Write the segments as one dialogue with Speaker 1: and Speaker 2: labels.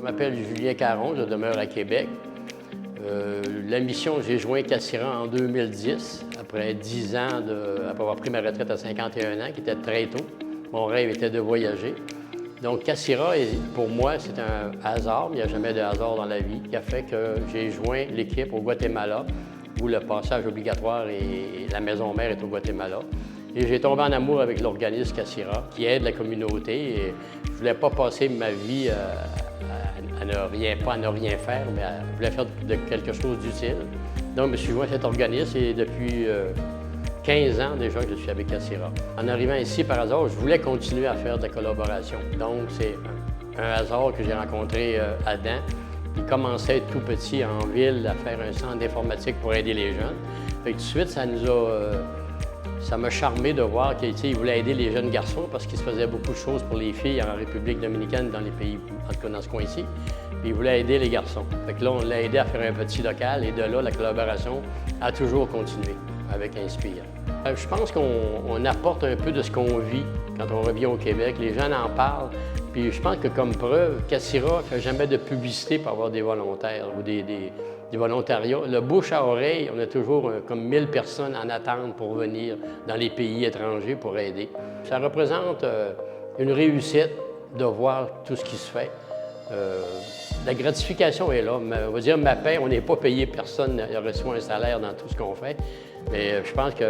Speaker 1: m'appelle Julien Caron, je demeure à Québec. La mission, j'ai joint Cassira en 2010, après 10 ans, après avoir pris ma retraite à 51 ans, qui était très tôt. Mon rêve était de voyager. Donc Cassira, pour moi, c'est un hasard, mais il n'y a jamais de hasard dans la vie, qui a fait que j'ai joint l'équipe au Guatemala, où le passage obligatoire et la maison mère est au Guatemala. Et j'ai tombé en amour avec l'organisme Cassira, qui aide la communauté. Et je ne voulais pas passer ma vie à ne rien faire, mais je voulais faire quelque chose d'utile. Donc, je me suis joint à cet organisme et depuis 15 ans déjà que je suis avec Cassira. En arrivant ici, par hasard, je voulais continuer à faire de la collaboration. Donc, c'est un hasard que j'ai rencontré Adam. Il commençait tout petit en ville à faire un centre d'informatique pour aider les jeunes. Fait que tout de suite, ça m'a charmé de voir qu'il voulait aider les jeunes garçons parce qu'il se faisait beaucoup de choses pour les filles en République dominicaine, dans les pays, en tout cas dans ce coin-ci. Puis il voulait aider les garçons. Fait que là, on l'a aidé à faire un petit local et de là, la collaboration a toujours continué avec Inspire. Je pense qu'on apporte un peu de ce qu'on vit quand on revient au Québec. Les gens en parlent. Puis je pense que comme preuve, Cassira ne fait jamais de publicité pour avoir des volontaires ou des volontariats. Le bouche à oreille, on a toujours comme 1000 personnes en attente pour venir dans les pays étrangers pour aider. Ça représente une réussite de voir tout ce qui se fait. La gratification est là. On va dire ma paie, on n'est pas payé, personne n'a reçu un salaire dans tout ce qu'on fait. Mais je pense que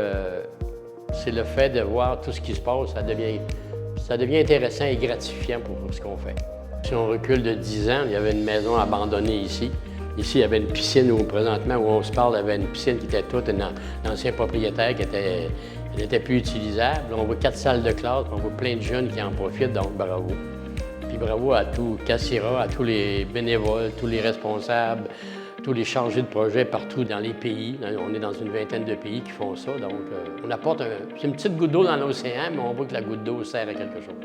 Speaker 1: c'est le fait de voir tout ce qui se passe, ça devient intéressant et gratifiant pour ce qu'on fait. Si on recule de 10 ans, il y avait une maison abandonnée ici. Ici, il y avait une piscine où, présentement, où on se parle, il y avait une piscine qui était toute un ancien propriétaire qui n'était plus utilisable. On voit 4 salles de classe, on voit plein de jeunes qui en profitent, donc bravo. Puis bravo à tout Cassira, à tous les bénévoles, tous les responsables, tous les chargés de projet partout dans les pays. On est dans une vingtaine de pays qui font ça, donc on apporte c'est une petite goutte d'eau dans l'océan, mais on voit que la goutte d'eau sert à quelque chose.